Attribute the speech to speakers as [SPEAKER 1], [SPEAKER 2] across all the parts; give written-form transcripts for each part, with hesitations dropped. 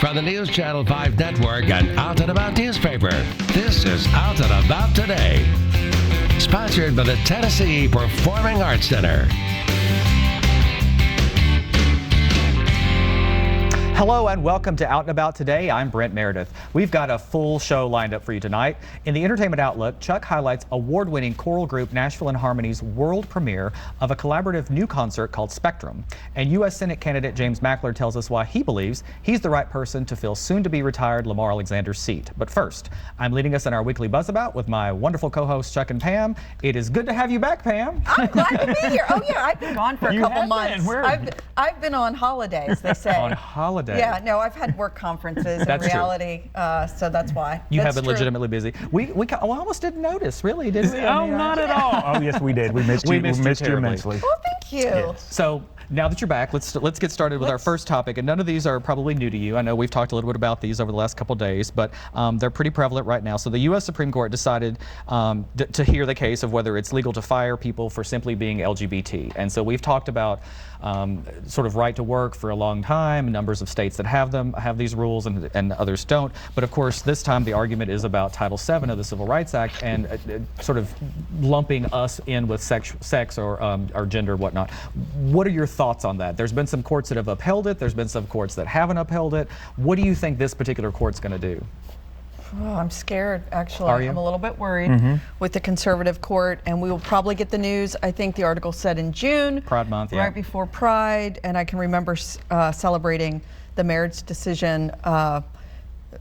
[SPEAKER 1] from the News Channel 5 Network and Out and About newspaper. This is Out and About Today. Sponsored by the Tennessee Performing Arts Center.
[SPEAKER 2] Hello and welcome to Out and About Today. I'm Brent Meredith. We've got a full show lined up for you tonight. In the entertainment outlook, Chuck highlights award-winning choral group Nashville and Harmony's world premiere of a collaborative new concert called Spectrum. And U.S. Senate candidate James Mackler tells us why he believes he's the right person to fill soon-to-be-retired Lamar Alexander's seat. But first, I'm leading us in our weekly Buzz About with my wonderful co-hosts Chuck and Pam. It is good to have you back, Pam.
[SPEAKER 3] I'm glad to be here. Oh yeah, I've been gone for a couple months. I've been on holidays, they say.
[SPEAKER 2] On holidays.
[SPEAKER 3] Yeah, no, I've had work conferences in reality, so that's why.
[SPEAKER 2] You have been legitimately busy. We almost didn't notice, really, did we?
[SPEAKER 4] Not at all. Oh, yes, we did. We missed you. We missed you immensely.
[SPEAKER 3] Well, thank you.
[SPEAKER 2] Yes. So now that you're back, let's get started with our first topic. And none of these are probably new to you. I know we've talked a little bit about these over the last couple of days, but they're pretty prevalent right now. So the U.S. Supreme Court decided to hear the case of whether it's legal to fire people for simply being LGBT. And so we've talked about sort of right to work for a long time, numbers of states that have these rules and others don't. But of course, this time the argument is about Title VII of the Civil Rights Act and sort of lumping us in with sex or gender, whatnot. What are your thoughts on that? There's been some courts that have upheld it. There's been some courts that haven't upheld it. What do you think this particular court's going to do?
[SPEAKER 3] Oh, I'm scared, actually.
[SPEAKER 2] Are you?
[SPEAKER 3] I'm a little bit worried with the conservative court, and we will probably get the news. I think the article said in June.
[SPEAKER 2] Pride Month, yeah.
[SPEAKER 3] Right before Pride, and I can remember celebrating the marriage decision.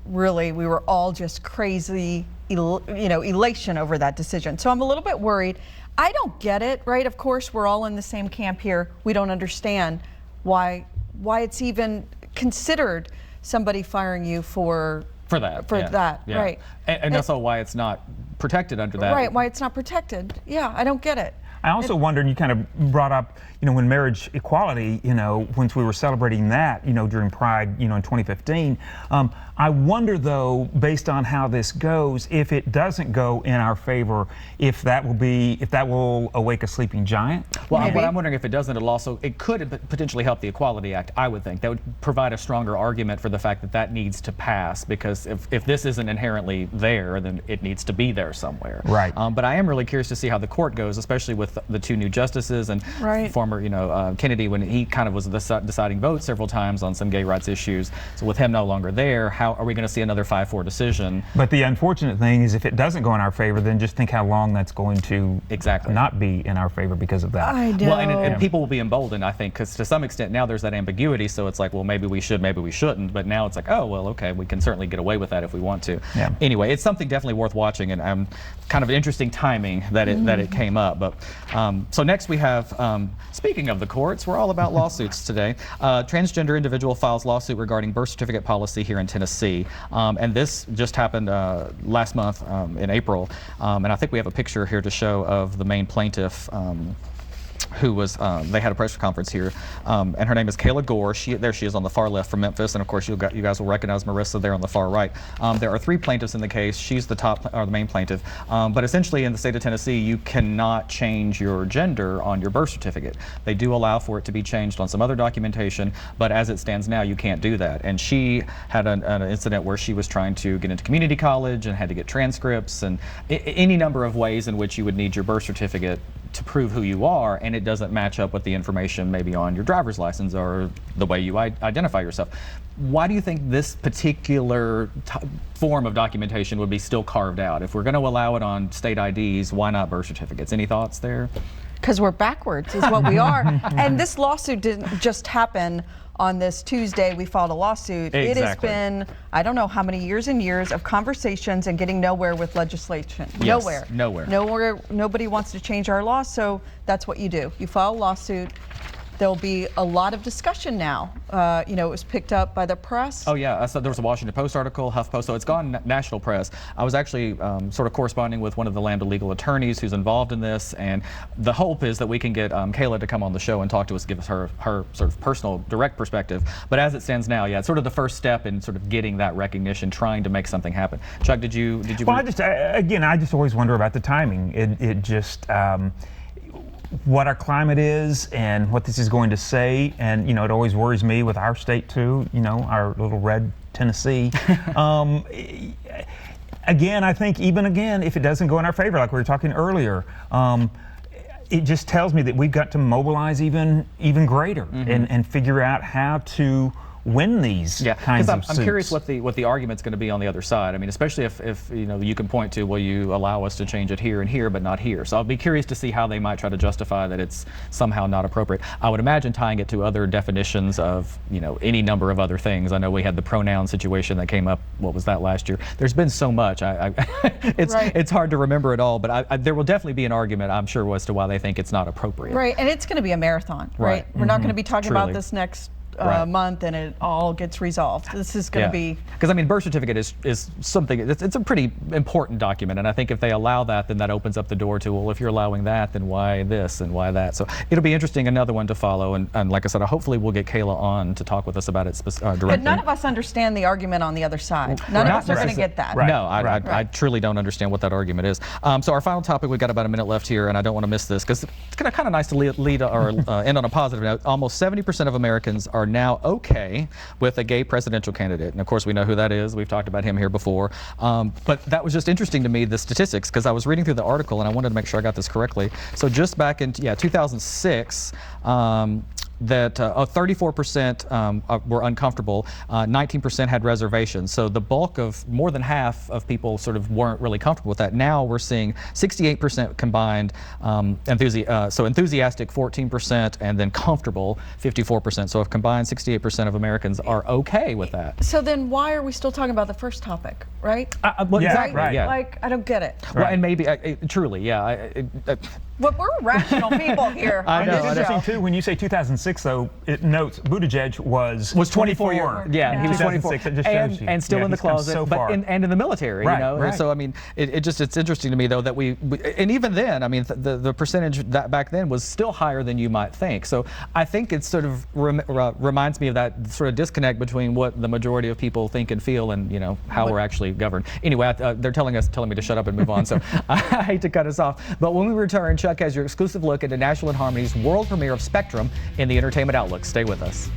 [SPEAKER 3] Really, we were all just crazy, elation over that decision. So I'm a little bit worried. I don't get it, right? Of course, we're all in the same camp here. We don't understand why it's even considered somebody firing you for that, right?
[SPEAKER 2] And that's all why it's not protected under that.
[SPEAKER 3] Right, why it's not protected. Yeah, I don't get it.
[SPEAKER 4] I also wonder, and you kind of brought up, when marriage equality, once we were celebrating that, during Pride, in 2015. I wonder, though, based on how this goes, if it doesn't go in our favor, if that will awake a sleeping giant.
[SPEAKER 2] Well, what I'm wondering if it doesn't, it could potentially help the Equality Act, I would think. That would provide a stronger argument for the fact that needs to pass, because if this isn't inherently there, then it needs to be there somewhere.
[SPEAKER 4] Right.
[SPEAKER 2] But I am really curious to see how the court goes, especially with the two new justices and former, Kennedy, when he kind of was the deciding vote several times on some gay rights issues. So with him no longer there, how are we going to see another 5-4 decision?
[SPEAKER 4] But the unfortunate thing is, if it doesn't go in our favor, then just think how long that's going to not be in our favor because of that.
[SPEAKER 3] I know.
[SPEAKER 2] Well, and people will be emboldened, I think, because to some extent now there's that ambiguity. So it's like, well, maybe we should, maybe we shouldn't. But now it's like, oh, well, okay, we can certainly get away with that if we want to.
[SPEAKER 4] Yeah.
[SPEAKER 2] Anyway, it's something definitely worth watching, and kind of interesting timing that it came up. But so next we have, speaking of the courts, we're all about lawsuits today. Transgender individual files lawsuit regarding birth certificate policy here in Tennessee. And this just happened last month in April. And I think we have a picture here to show of the main plaintiff, who was, they had a press conference here, and her name is Kayla Gore. There she is on the far left from Memphis, and of course you guys will recognize Marissa there on the far right. There are 3 plaintiffs in the case. She's the main plaintiff, but essentially in the state of Tennessee, you cannot change your gender on your birth certificate. They do allow for it to be changed on some other documentation, but as it stands now, you can't do that. And she had an incident where she was trying to get into community college and had to get transcripts and any number of ways in which you would need your birth certificate to prove who you are, and it doesn't match up with the information maybe on your driver's license or the way you identify yourself. Why do you think this particular form of documentation would be still carved out? If we're going to allow it on state IDs, why not birth certificates? Any thoughts there?
[SPEAKER 3] Because we're backwards is what we are. And this lawsuit didn't just happen on this Tuesday. We filed a lawsuit.
[SPEAKER 2] Exactly.
[SPEAKER 3] It has been, I don't know how many years and years of conversations and getting nowhere with legislation.
[SPEAKER 2] Yes,
[SPEAKER 3] nowhere. Nobody wants to change our law, so that's what you do. You file a lawsuit. There'll be a lot of discussion now. It was picked up by the press.
[SPEAKER 2] Oh yeah, I saw there was a Washington Post article, HuffPost, so it's gone national press. I was actually sort of corresponding with one of the Lambda legal attorneys who's involved in this, and the hope is that we can get Kayla to come on the show and talk to us, give us her sort of personal, direct perspective. But as it stands now, yeah, it's sort of the first step in sort of getting that recognition, trying to make something happen. Chuck, did you?
[SPEAKER 4] Well, I just always wonder about the timing. It just. what our climate is and what this is going to say. And, it always worries me with our state too, our little red Tennessee. Again, I think if it doesn't go in our favor, like we were talking earlier, it just tells me that we've got to mobilize even greater and figure out how to win these kinds of suits.
[SPEAKER 2] I'm curious what the argument's going to be on the other side. I mean, especially if you can point to, well, you allow us to change it here and here, but not here. So I'll be curious to see how they might try to justify that it's somehow not appropriate. I would imagine tying it to other definitions of any number of other things. I know we had the pronoun situation that came up. What was that last year? There's been so much. It's hard to remember it all, but there will definitely be an argument, I'm sure, as to why they think it's not appropriate.
[SPEAKER 3] Right, and it's going to be a marathon, right? We're not going to be talking about this next month and it all gets resolved. This is going to be...
[SPEAKER 2] Because, I mean, birth certificate is something, it's a pretty important document, and I think if they allow that, then that opens up the door to, well, if you're allowing that, then why this and why that? So it'll be interesting, another one to follow, and like I said, hopefully we'll get Kayla on to talk with us about it directly.
[SPEAKER 3] But none of us understand the argument on the other side. None of us are going to get that.
[SPEAKER 2] No, I truly don't understand what that argument is. So our final topic, we've got about a minute left here, and I don't want to miss this, because it's kind of nice to end on a positive note. Almost 70% of Americans are now okay with a gay presidential candidate. And of course, we know who that is. We've talked about him here before. But that was just interesting to me, the statistics, because I was reading through the article and I wanted to make sure I got this correctly. So just back in 2006, that 34% were uncomfortable, 19% had reservations. So the bulk of, more than half of people sort of weren't really comfortable with that. Now we're seeing 68% combined, so enthusiastic 14%, and then comfortable 54%. So if combined, 68% of Americans are okay with that.
[SPEAKER 3] So then why are we still talking about the first topic, right?
[SPEAKER 2] Exactly,
[SPEAKER 3] right.
[SPEAKER 2] Yeah.
[SPEAKER 3] Like, I don't get it.
[SPEAKER 2] Well, and maybe, truly, yeah.
[SPEAKER 3] But we're rational people here.
[SPEAKER 2] I know.
[SPEAKER 4] It's interesting too, when you say 2006, though, it notes Buttigieg was
[SPEAKER 2] 24 years. Yeah, he was 24.
[SPEAKER 4] It just shows you.
[SPEAKER 2] And still in the closet,
[SPEAKER 4] so
[SPEAKER 2] and in the military,
[SPEAKER 4] Right.
[SPEAKER 2] So I mean, it's interesting to me though that we and even then, I mean, the percentage that back then was still higher than you might think. So I think it sort of reminds me of that sort of disconnect between what the majority of people think and feel, and how we're actually governed. Anyway, they're telling me to shut up and move on. So I hate to cut us off, but when we return, Chuck has your exclusive look into National and Harmony's world premiere of Spectrum in the Entertainment Outlook. Stay with us.